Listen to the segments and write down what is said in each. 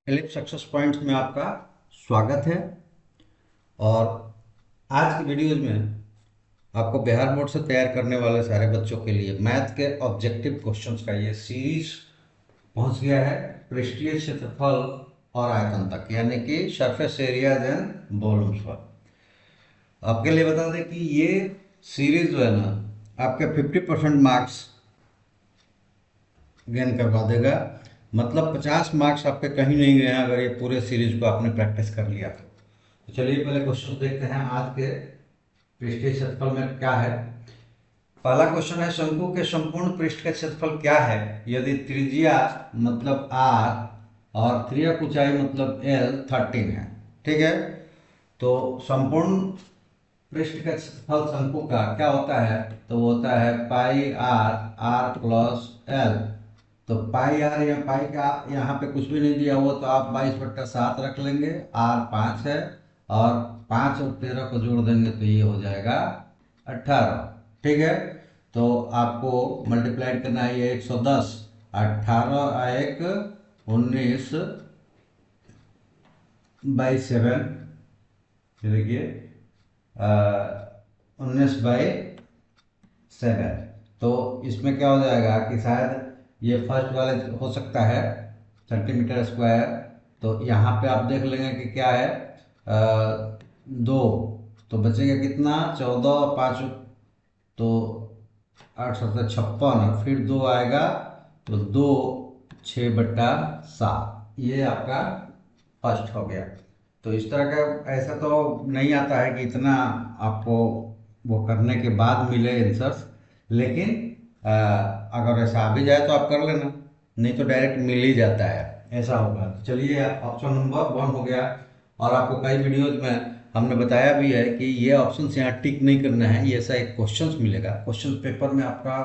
Ellipse success points में आपका स्वागत है। और आज की वीडियोज में आपको बिहार बोर्ड से तैयार करने वाले सारे बच्चों के लिए मैथ के ऑब्जेक्टिव क्वेश्चंस का ये सीरीज पहुंच गया है पृष्ठीय क्षेत्रफल और आयतन तक, यानी कि सरफेस एरिया एंड वॉल्यूम्स पर। आपके लिए बता दें कि ये सीरीज जो है ना, आपके 50% मार्क्स गेन करवा देगा। मतलब 50 मार्क्स आपके कहीं नहीं गए हैं अगर ये पूरे सीरीज को आपने प्रैक्टिस कर लिया तो चलिए पहले क्वेश्चन देखते हैं आज के पृष्ठीय क्षेत्रफल में क्या है। पहला क्वेश्चन है, शंकु के संपूर्ण पृष्ठ का क्षेत्रफल क्या है यदि त्रिज्या मतलब r और त्रियक ऊंचाई मतलब l 13 है। ठीक है, तो संपूर्ण पृष्ठ का क्षेत्रफल शंकु का क्या होता है, तो वो होता है पाई आर आर प्लस एल। तो पाई आर या पाई का यहाँ पे कुछ भी नहीं दिया हुआ तो आप 22/7 रख लेंगे। आर 5 है और 5 और 13 को जोड़ देंगे तो ये हो जाएगा 18। ठीक है, तो आपको मल्टीप्लाइड करना है ये 110, 18 एक 19/7। देखिए 19/7। तो इसमें क्या हो जाएगा कि शायद ये फर्स्ट वाले हो सकता है सेंटीमीटर स्क्वायर। तो यहाँ पे आप देख लेंगे कि क्या है, 2। तो बचेगा कितना, 14, 5 तो 8×7 = 56, फिर 2 आएगा तो 2 6/7, ये आपका फर्स्ट हो गया। तो इस तरह का ऐसा तो नहीं आता है कि इतना आपको वो करने के बाद मिले आंसर्स, लेकिन अगर ऐसा आ भी जाए तो आप कर लेना, नहीं तो डायरेक्ट मिल ही जाता है, ऐसा होगा। तो चलिए ऑप्शन नंबर 1 हो गया। और आपको कई वीडियोज में हमने बताया भी है कि ये ऑप्शन यहाँ टिक नहीं करना है, ये ऐसा एक क्वेश्चन मिलेगा क्वेश्चन पेपर में। आपका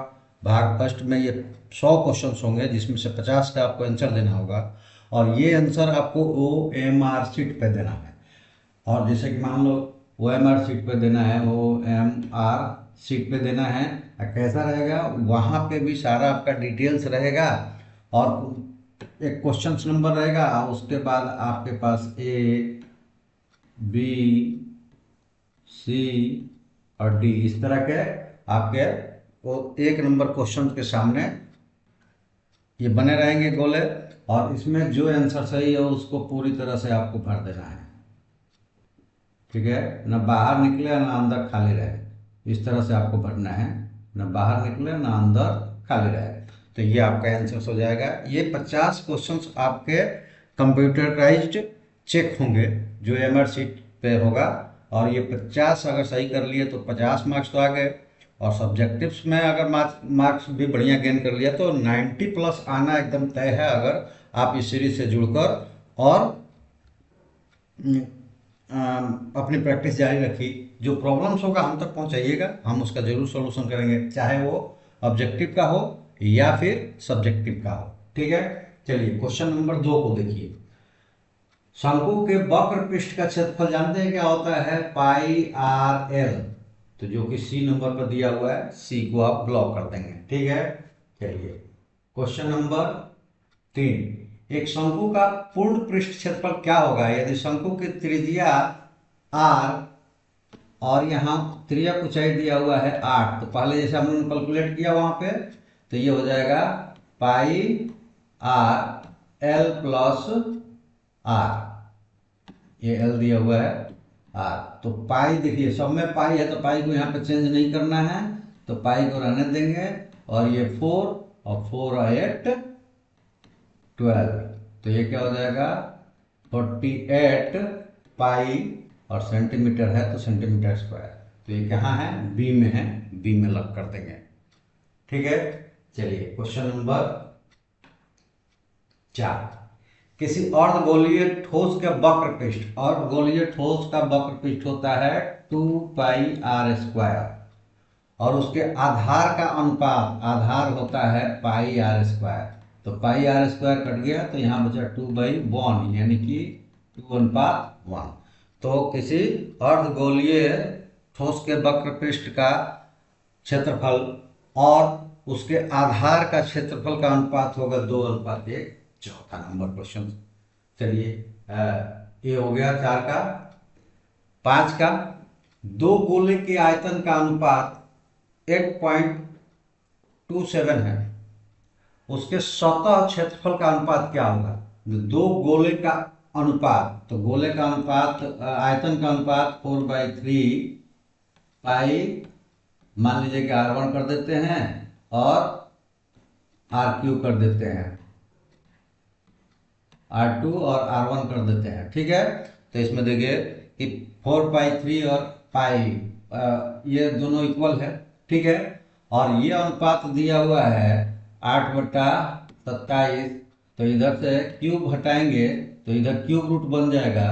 भाग फर्स्ट में ये 100 क्वेश्चन होंगे जिसमें से 50 का आपको आंसर देना होगा और ये आंसर आपको OMR शीट पे देना है। और जैसे कि मान लो OMR शीट पे देना है, OMR शीट पे देना है, कैसा रहेगा, वहाँ पे भी सारा आपका डिटेल्स रहेगा और एक क्वेश्चन नंबर रहेगा और उसके बाद आपके पास A B C और D इस तरह के आपके वो एक नंबर क्वेश्चन के सामने ये बने रहेंगे गोले। और इसमें जो आंसर सही है उसको पूरी तरह से आपको भर देना है। ठीक है, ना बाहर निकले ना अंदर खाली रहे, इस तरह से आपको भरना है, ना बाहर निकले ना अंदर खाली रहे। तो ये आपका आंसर हो जाएगा। ये 50 क्वेश्चंस आपके कंप्यूटराइज्ड चेक होंगे जो एमआर शीट पे होगा। और ये 50 अगर सही कर लिए तो 50 मार्क्स तो आ गए। और सब्जेक्टिव्स में अगर मार्क्स भी बढ़िया गेन कर लिया तो 90+ आना एकदम तय है, अगर आप इस सीरीज से जुड़कर और अपनी प्रैक्टिस जारी रखी। जो प्रॉब्लम्स होगा हम तक पहुंचाइएगा, हम उसका जरूर सॉल्यूशन करेंगे, चाहे वो ऑब्जेक्टिव का हो या फिर सब्जेक्टिव का हो। ठीक है, चलिए क्वेश्चन नंबर 2 को देखिए। शंकु के वक्र पृष्ठ का क्षेत्रफल जानते हैं क्या होता है, पाई आर एल। तो जो कि सी नंबर पर दिया हुआ है, सी को आप ब्लॉक कर देंगे। ठीक है, चलिए क्वेश्चन नंबर 3, एक शंकु का पूर्ण पृष्ठ क्षेत्रफल क्या होगा यदि शंकु की त्रिज्या r और यहाँ त्रिज्या ऊंचाई दिया हुआ है 8। तो पहले जैसे हमने कैलकुलेट किया वहां पे, तो ये हो जाएगा पाई आर एल प्लस आर, ये एल दिया हुआ है आर। तो पाई देखिए सब में पाई है तो पाई को यहाँ पे चेंज नहीं करना है, तो पाई को रहने देंगे। और ये 4 और 4 और 8 12, तो ये क्या हो जाएगा 48 पाई और सेंटीमीटर है तो सेंटीमीटर स्क्वायर। तो ये कहाँ है, बी में है, बी में लग कर देंगे। ठीक है, चलिए क्वेश्चन नंबर 4, किसी अर्धगोलीय ठोस का वक्र पृष्ठ, अर्धगोलीय ठोस का वक्र पृष्ठ होता है 2πr² और उसके आधार का अनुपात, आधार होता है πr²। तो πr² कट गया तो यहाँ बचा 2/1, यानी कि 2:1। तो किसी अर्धगोलीय ठोस के वक्र पृष्ठ का क्षेत्रफल और उसके आधार का क्षेत्रफल का अनुपात होगा 2:1। चौथा नंबर क्वेश्चन चलिए ये हो गया 4 का। 5 का, दो गोले के आयतन का अनुपात 8.27 है, उसके सतह क्षेत्रफल का अनुपात क्या होगा? दो गोले का अनुपात, तो गोले का अनुपात आयतन का अनुपात 4/3 पाई, मान लीजिए कि R1 कर देते हैं और RQ कर देते हैं, R2 और R1 कर देते हैं, ठीक है। तो इसमें देखिए कि 4/3 और पाई ये दोनों इक्वल है, ठीक है। और ये अनुपात दिया हुआ है 8/27, तो इधर से क्यूब हटाएंगे तो इधर क्यूब रूट बन जाएगा,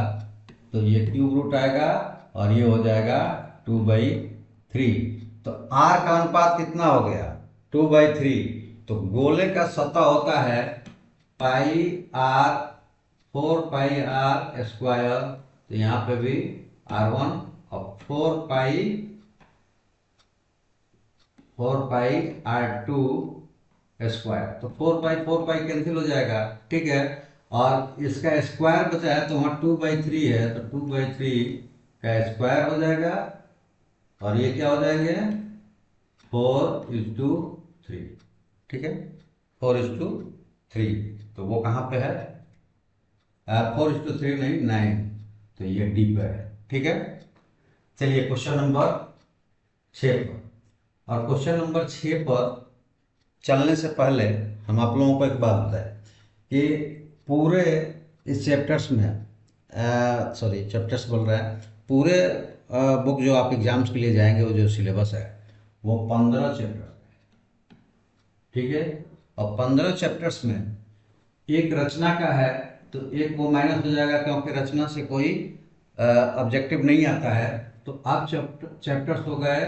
तो ये क्यूब रूट आएगा और ये हो जाएगा 2/3। तो R का अनुपात कितना हो गया? 2/3। तो गोले का सतह होता है पाई R, 4πr², तो यहाँ पे भी R1 और 4πr², तो 4π कैंसिल हो जाएगा, ठीक है। और इसका स्क्वायर बचा है तो वहाँ 2/3 है, तो 2/3 का स्क्वायर हो जाएगा और ये क्या हो जाएंगे 4:3, ठीक है। 4:3, तो वो कहाँ पे है? 4:3 नहीं, 9, तो ये डी पे है, ठीक है। चलिए क्वेश्चन नंबर 6 पर। और क्वेश्चन नंबर 6 पर चलने से पहले हम आप लोगों को एक बात बताएं कि पूरे इस चैप्टर्स में, सॉरी चैप्टर्स बोल रहा है, पूरे बुक जो आप एग्जाम्स के लिए जाएंगे वो जो सिलेबस है वो 15 चैप्टर, ठीक है। और 15 चैप्टर्स में एक रचना का है, तो एक वो माइनस हो जाएगा क्योंकि रचना से कोई ऑब्जेक्टिव नहीं आता है। तो अब चैप्टर्स हो गए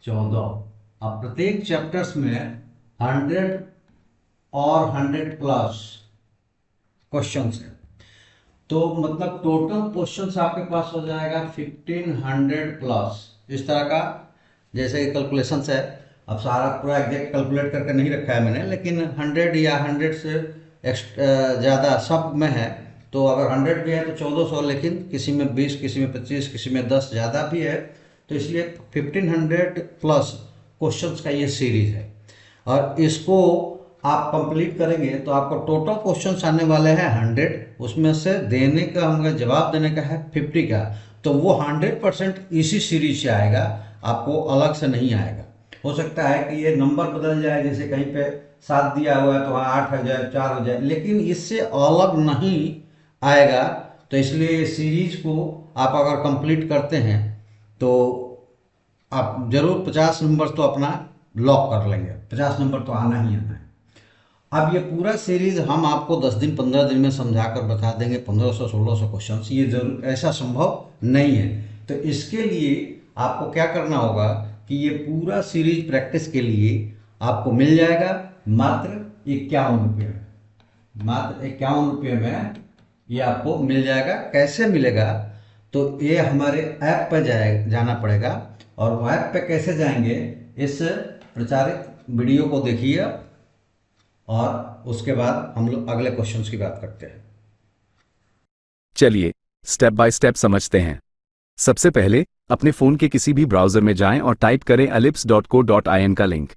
14। अब प्रत्येक चैप्टर्स में 100 और 100+ क्वेश्चंस है, तो मतलब टोटल क्वेश्चंस आपके पास हो जाएगा 1500+, इस तरह का जैसे कैलकुलेशंस है। अब सारा पूरा एग्जैक्ट कैलकुलेट करके नहीं रखा है मैंने, लेकिन 100 या 100 से ज़्यादा सब में है। तो अगर 100 भी है तो 1400, लेकिन किसी में 20, किसी में 25, किसी में 10 ज़्यादा भी है, तो इसलिए 1500+ क्वेश्चंस का ये सीरीज है। और इसको आप कंप्लीट करेंगे तो आपको टोटल क्वेश्चंस आने वाले हैं 100, उसमें से देने का हमें जवाब देने का है 50 का, तो वो 100% इसी सीरीज से आएगा, आपको अलग से नहीं आएगा। हो सकता है कि ये नंबर बदल जाए, जैसे कहीं पे 7 दिया हुआ है तो वहाँ 8 हो जाए, 4 हो जाए, लेकिन इससे अलग नहीं आएगा। तो इसलिए सीरीज को आप अगर कंप्लीट करते हैं तो आप जरूर 50 नंबर तो अपना लॉक कर लेंगे, 50 नंबर तो आना ही आना है। अब ये पूरा सीरीज हम आपको 10 दिन 15 दिन में समझा कर बता देंगे 1500-1600 क्वेश्चन, ये जरूर ऐसा संभव नहीं है। तो इसके लिए आपको क्या करना होगा कि ये पूरा सीरीज प्रैक्टिस के लिए आपको मिल जाएगा मात्र 51 रुपये में, मात्र 51 रुपये में ये आपको मिल जाएगा। कैसे मिलेगा? तो ये हमारे ऐप पर जाना पड़ेगा, और ऐप पे कैसे जाएंगे, इस प्रचारित वीडियो को देखिए और उसके बाद हम लोग अगले क्वेश्चंस की बात करते हैं। चलिए स्टेप बाय स्टेप समझते हैं। सबसे पहले अपने फोन के किसी भी ब्राउजर में जाएं और टाइप करें ellipse.co.in का लिंक।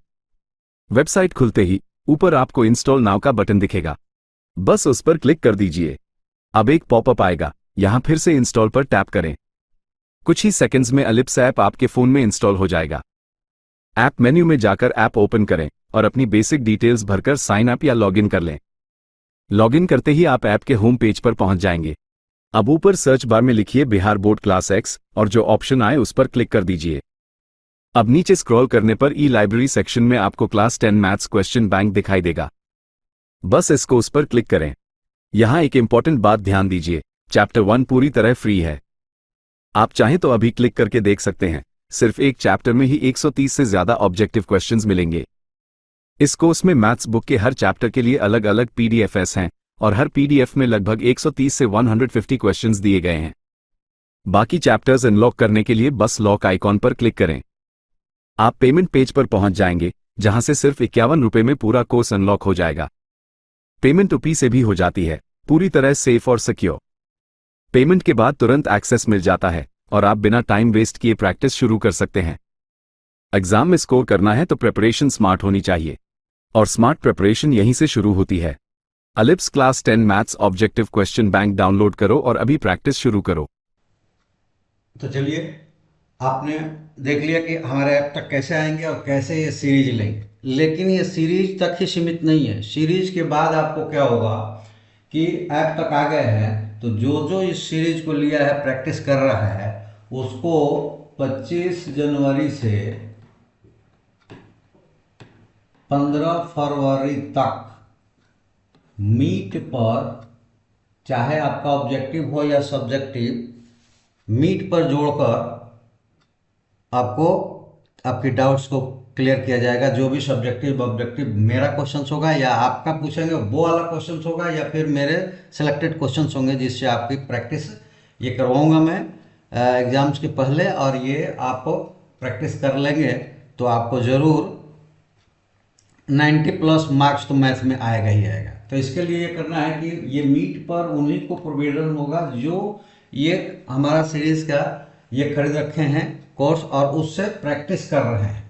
वेबसाइट खुलते ही ऊपर आपको इंस्टॉल नाउ का बटन दिखेगा, बस उस पर क्लिक कर दीजिए। अब एक पॉपअप आएगा, यहां फिर से इंस्टॉल पर टैप करें। कुछ ही सेकंड्स में एलिप्स ऐप आपके फोन में इंस्टॉल हो जाएगा। ऐप मेन्यू में जाकर ऐप ओपन करें और अपनी बेसिक डिटेल्स भरकर साइन अप या लॉगिन कर लें। लॉगिन करते ही आप ऐप के होम पेज पर पहुंच जाएंगे। अब ऊपर सर्च बार में लिखिए बिहार बोर्ड क्लास X और जो ऑप्शन आए उस पर क्लिक कर दीजिए। अब नीचे स्क्रॉल करने पर ई लाइब्रेरी सेक्शन में आपको क्लास 10 मैथ्स क्वेश्चन बैंक दिखाई देगा, बस इसको उस पर क्लिक करें। यहां एक इंपॉर्टेंट बात ध्यान दीजिए, चैप्टर 1 पूरी तरह फ्री है। आप चाहें तो अभी क्लिक करके देख सकते हैं, सिर्फ एक चैप्टर में ही 130 से ज्यादा ऑब्जेक्टिव क्वेश्चंस मिलेंगे। इस कोर्स में मैथ्स बुक के हर चैप्टर के लिए अलग अलग पीडीएफएस हैं और हर पीडीएफ में लगभग 130 से 150 क्वेश्चंस दिए गए हैं। बाकी चैप्टर्स अनलॉक करने के लिए बस लॉक आइकॉन पर क्लिक करें। आप पेमेंट पेज पर पहुंच जाएंगे, जहां से सिर्फ 51 रुपये में पूरा कोर्स अनलॉक हो जाएगा। पेमेंट यूपी से भी हो जाती है, पूरी तरह सेफ और सिक्योर। पेमेंट के बाद तुरंत एक्सेस मिल जाता है और आप बिना टाइम वेस्ट किए प्रैक्टिस शुरू कर सकते हैं। एग्जाम में स्कोर करना है तो प्रिपरेशन स्मार्ट होनी चाहिए, और स्मार्ट प्रिपरेशन यहीं से शुरू होती है। अलिप्स class 10 maths objective question bank download करो और अभी प्रैक्टिस शुरू करो। तो चलिए, आपने देख लिया कि हमारे ऐप तक कैसे आएंगे और कैसे ये सीरीज लेंगे। लेकिन ये सीरीज तक ही सीमित नहीं है। सीरीज के बाद आपको क्या होगा कि ऐप तक आ गए हैं तो जो जो इस सीरीज को लिया है, प्रैक्टिस कर रहा है, उसको 25 जनवरी से 15 फरवरी तक मीट पर, चाहे आपका ऑब्जेक्टिव हो या सब्जेक्टिव, मीट पर जोड़कर आपको आपकी डाउट्स को क्लियर किया जाएगा। जो भी सब्जेक्टिव ऑब्जेक्टिव मेरा क्वेश्चंस होगा या आपका पूछेंगे वो वाला क्वेश्चंस होगा, या फिर मेरे सिलेक्टेड क्वेश्चंस होंगे जिससे आपकी प्रैक्टिस ये करवाऊंगा मैं एग्जाम्स के पहले। और ये आप प्रैक्टिस कर लेंगे तो आपको ज़रूर 90+ मार्क्स तो मैथ में आएगा ही आएगा। तो इसके लिए ये करना है कि ये मीट पर उन्हीं को प्रोविजन होगा जो ये हमारा सीरीज का ये खरीद रखे हैं कोर्स और उससे प्रैक्टिस कर रहे हैं,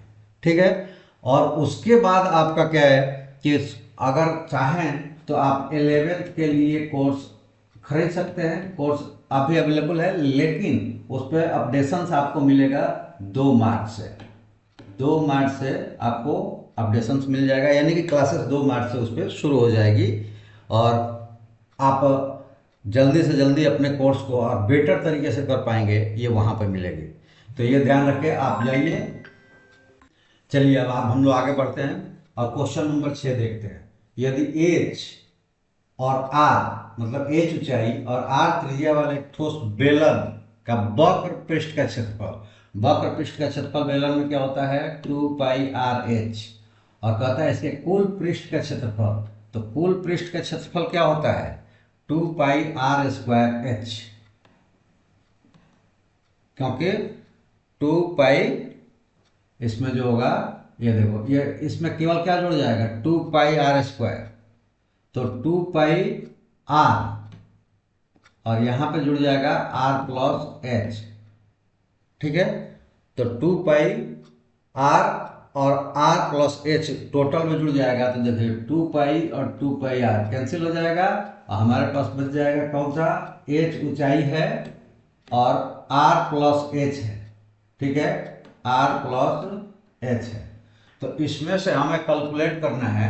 ठीक है। और उसके बाद आपका क्या है कि अगर चाहें तो आप 11th के लिए कोर्स खरीद सकते हैं। कोर्स अभी अवेलेबल है, लेकिन उस पर अपडेशंस आपको मिलेगा 2 मार्च से। 2 मार्च से आपको अपडेशंस मिल जाएगा, यानी कि क्लासेस 2 मार्च से उस पर शुरू हो जाएगी और आप जल्दी से जल्दी अपने कोर्स को और बेटर तरीके से कर पाएंगे, ये वहाँ पर मिलेगी। तो ये ध्यान रखें, आप जाइए। चलिए अब हम लोग आगे बढ़ते हैं और क्वेश्चन नंबर 6 देखते हैं। यदि एच और आर, मतलब एच ऊंचाई और आर त्रिज्या वाले ठोस बेलन का वक्र पृष्ठ का क्षेत्रफल, वक्र पृष्ठ का क्षेत्रफल बेलन में क्या होता है 2πr/h, और कहता है इसके कुल पृष्ठ का क्षेत्रफल। तो कुल पृष्ठ का क्षेत्रफल क्या होता है 2πr²h, क्योंकि 2π इसमें जो होगा ये देखो, ये इसमें केवल क्या जुड़ जाएगा 2πr², तो 2πr और यहां पे जुड़ जाएगा r+h, ठीक है। तो 2πr और r+h टोटल में जुड़ जाएगा। तो देखिए 2π और 2πr कैंसिल हो जाएगा और हमारे पास बच जाएगा कौन सा, h ऊंचाई है और r+h है, ठीक है, r+h है। तो इसमें से हमें कैलकुलेट करना है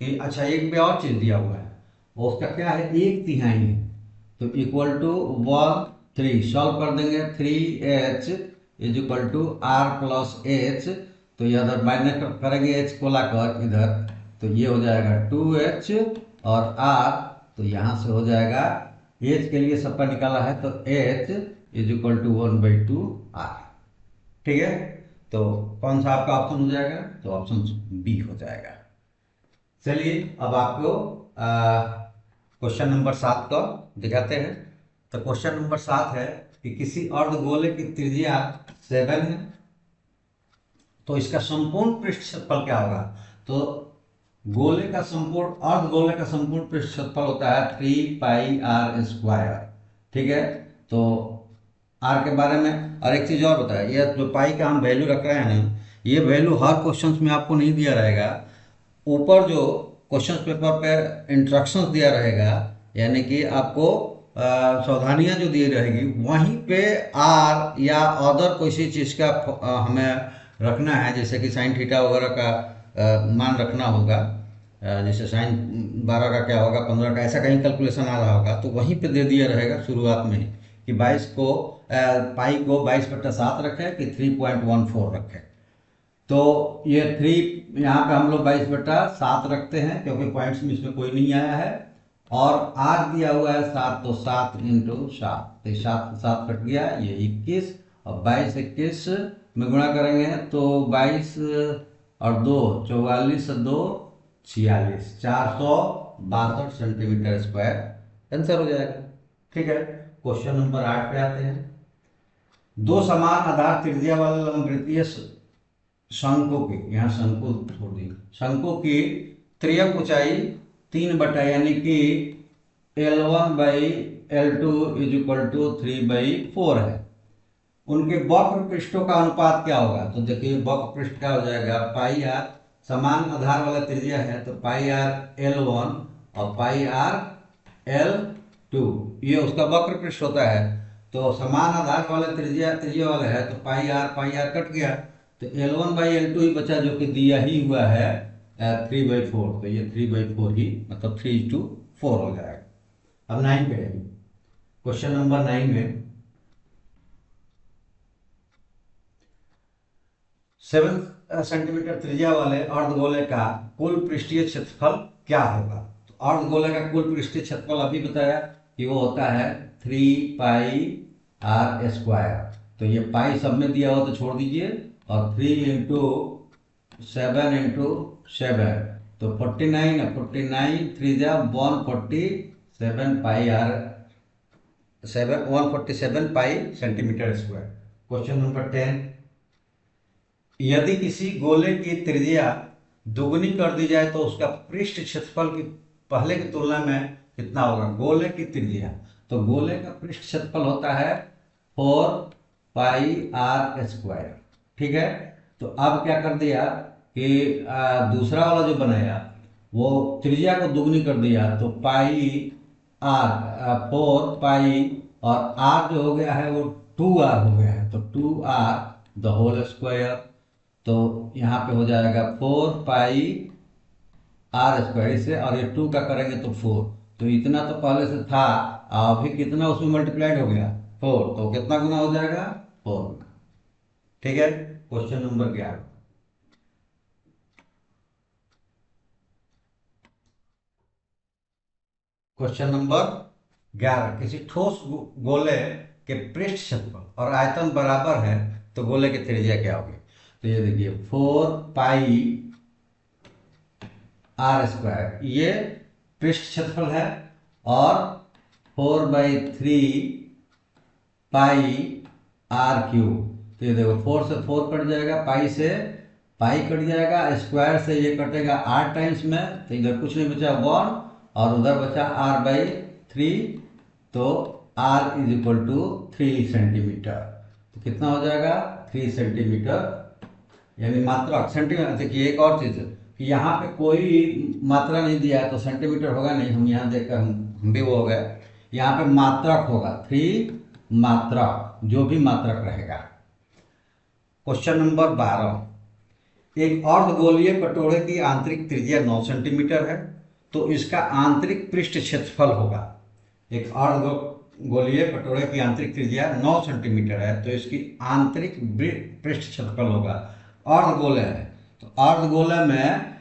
कि अच्छा एक भी और चीज दिया हुआ है, उसका क्या है 1/3 है, तो इक्वल टू 1/3 सॉल्व कर देंगे। 3h is equal to r+h, तो ये इधर माइनस करेंगे h को लाकर इधर, तो ये हो जाएगा 2h और r, तो यहाँ से हो जाएगा h के लिए सबका निकाला है तो h is equal to 1/2r, ठीक है। तो कौन सा आपका ऑप्शन हो जाएगा, तो ऑप्शन बी हो जाएगा। चलिए अब आपको क्वेश्चन नंबर 7 को दिखाते हैं। तो क्वेश्चन नंबर 7 है कि किसी अर्धगोले की त्रिज्या 7 है, तो इसका संपूर्ण पृष्ठ क्षेत्रफल क्या होगा। तो गोले का संपूर्ण, अर्धगोले का संपूर्ण पृष्ठ क्षेत्रफल होता है 3πr², ठीक है। तो आर के बारे में और एक चीज और बताया, ये जो पाई का हम वैल्यू रख रहे हैं ना, ये वैल्यू हर क्वेश्चन में आपको नहीं दिया रहेगा। ऊपर जो क्वेश्चन पेपर पे इंस्ट्रक्शंस दिया रहेगा, यानी कि आपको सावधानियां जो दी रहेगी, वहीं पे आर या अदर किसी चीज़ का हमें रखना है, जैसे कि साइन थीटा वगैरह का मान रखना होगा। जैसे साइन 12 का क्या होगा 15 का, ऐसा कहीं कैलकुलेशन आ रहा होगा तो वहीं पे दे दिया रहेगा शुरुआत में ही कि 22 को पाई को 22/7 रखें कि 3.14 रखें। तो ये 3 यहाँ पे हम लोग 22/7 रखते हैं क्योंकि पॉइंट्स में इसमें कोई नहीं आया है, और आर दिया हुआ है 7, तो 7 × 7, तो 7 कट गया, ये 21, और 22 21 में गुणा करेंगे तो 22 और 2 44 और 2 46, 462 सेंटीमीटर स्क्वायर आंसर हो जाएगा, ठीक है। क्वेश्चन नंबर 8 पे आते हैं। दो समान आधार त्रिज्या वाले लंबवृत्तीय शंकु की, यहाँ शंकु छोड़ दी, शंकु की त्रियक ऊंचाई 3 बटा यानी कि L1/L2 इज इक्वल टू 3/4 है। उनके वक्र पृष्ठों का अनुपात क्या होगा? तो देखिए वक्र पृष्ठ क्या हो जाएगा, पाई आर, समान आधार वाला त्रिज्या है तो पाई आर L1 और पाई आर L2, ये उसका वक्र पृष्ठ होता है। तो समान आधार वाला त्रिज्या वाला है तो पाई आर कट गया, तो L1/L2 ही बचा, जो कि दिया ही हुआ है 3/4, तो ये 3/4 ही, मतलब 3:4 हो जाएगा। अब 9 पे क्वेश्चन नंबर 9 में 7 सेंटीमीटर त्रिज्या वाले अर्धगोले का कुल पृष्ठीय क्षेत्रफल क्या होगा? तो अर्धगोले का कुल पृष्ठीय क्षेत्रफल अभी बताया कि वो होता है 3πr²। तो ये पाई सब में दिया हुआ तो छोड़ दीजिए, और 3 × 7 × 7 तो 49 है, 49 त्रिज्या 147 pi r 147 pi centimetre square. Question number 10, यदि किसी गोले की त्रिज्या दुगनी कर दी जाए तो उसका पृष्ठ क्षेत्रफल की पहले की तुलना में कितना होगा? गोले की त्रिज्या, तो गोले का पृष्ठ क्षेत्रफल होता है 4πr²। ठीक है, तो अब क्या कर दिया कि दूसरा वाला जो बनाया वो त्रिज्या को दुगनी कर दिया, तो पाई आर 4π और आर जो हो गया है वो 2r हो गया है, तो 2r द होल स्क्वायर। तो यहाँ पे हो जाएगा 4πr², इसे और ये 2 का करेंगे तो 4, तो इतना तो पहले से था, अभी कितना उसमें मल्टीप्लाइड हो गया 4, तो कितना गुना हो जाएगा 4 गुना। ठीक है, क्वेश्चन नंबर 11, क्वेश्चन नंबर 11, किसी ठोस गोले के पृष्ठ क्षेत्रफल और आयतन बराबर है तो गोले की त्रिज्या क्या होगी? तो ये देखिए 4πr², ये पृष्ठ क्षेत्रफल है, और 4/3πr³। तो ये देखो 4 से 4 कट जाएगा, पाई से पाई कट जाएगा, स्क्वायर से ये कटेगा r टाइम्स में, तो इधर कुछ नहीं बचा 1, और उधर बचा r/3, तो r is equal to 3 centimetre. तो कितना हो जाएगा 3 सेंटीमीटर, यानी मात्रक सेंटीमीटर। देखिए एक और चीज कि यहाँ पे कोई मात्रा नहीं दिया है तो सेंटीमीटर होगा नहीं, हम यहाँ देखकर हम भी वो हो गए, यहाँ पे मात्रक होगा 3 मात्रक, जो भी मात्रक रहेगा। क्वेश्चन नंबर 12, एक अर्धगोलीय कटोरे की आंतरिक त्रिज्या 9 सेंटीमीटर है, तो इसका आंतरिक पृष्ठ क्षेत्रफल होगा। एक अर्धगोलीय कटोरे की आंतरिक त्रिज्या 9 सेंटीमीटर है, तो इसकी आंतरिक पृष्ठ क्षेत्रफल होगा। अर्धगोले है तो अर्धगोले में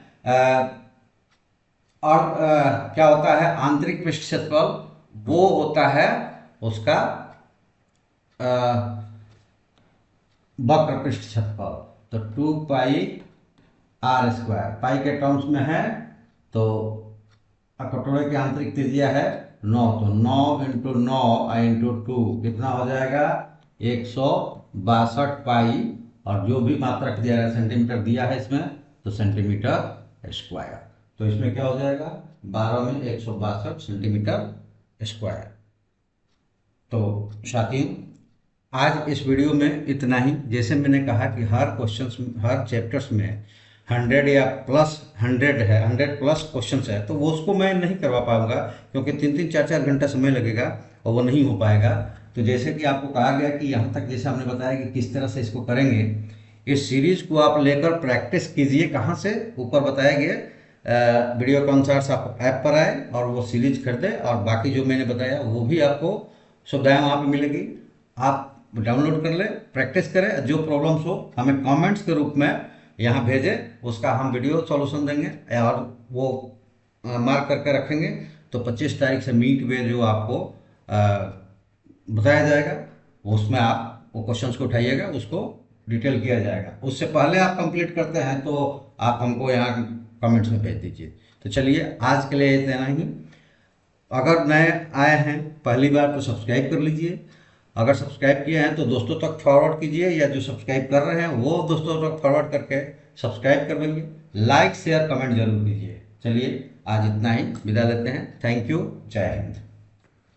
क्या होता है, आंतरिक पृष्ठ क्षेत्रफल वो होता है उसका वक्र पृष्ठ क्षेत्रफल, तो 2πr², पाई के टर्म्स में है, तो कटोरे की आंतरिक त्रिज्या है 9, तो 9 × 9 × 2 कितना हो जाएगा 162 पाई, और जो भी मात्रक दिया है सेंटीमीटर दिया है इसमें, तो सेंटीमीटर स्क्वायर। तो इसमें क्या हो जाएगा 12 में 162 सेंटीमीटर स्क्वायर। तो साथियों, आज इस वीडियो में इतना ही। जैसे मैंने कहा कि हर क्वेश्चंस, हर चैप्टर्स में 100 या प्लस 100 है, 100+ क्वेश्चंस है, तो वो उसको मैं नहीं करवा पाऊंगा, क्योंकि 3-3, 4-4 घंटा समय लगेगा और वो नहीं हो पाएगा। तो जैसे कि आपको कहा गया कि यहाँ तक जैसे हमने बताया कि किस तरह से इसको करेंगे, इस सीरीज को आप लेकर प्रैक्टिस कीजिए। कहाँ से? ऊपर बताया गया वीडियो कॉन्सर्ट्स आप ऐप पर आए और वो सीरीज खरीदें, और बाकी जो मैंने बताया वो भी आपको सुविधाएं वहाँ पे मिलेगी। आप डाउनलोड कर लें, प्रैक्टिस करें, जो प्रॉब्लम्स हो हमें कमेंट्स के रूप में यहाँ भेजें, उसका हम वीडियो सॉल्यूशन देंगे और वो मार्क करके रखेंगे। तो 25 तारीख से मीट वे जो आपको बताया जाएगा, उसमें आप वो क्वेश्चंस को उठाइएगा, उसको डिटेल किया जाएगा। उससे पहले आप कंप्लीट करते हैं तो आप हमको यहाँ कमेंट्स में भेज दीजिए। तो चलिए आज के लिए इतना ही। अगर नए आए हैं पहली बार तो सब्सक्राइब कर लीजिए, अगर सब्सक्राइब किए हैं तो दोस्तों तक फॉरवर्ड कीजिए, या जो सब्सक्राइब कर रहे हैं वो दोस्तों तक फॉरवर्ड करके सब्सक्राइब कर देंगे। लाइक शेयर कमेंट जरूर कीजिए। चलिए आज इतना ही, विदा लेते हैं। थैंक यू, जय हिंद।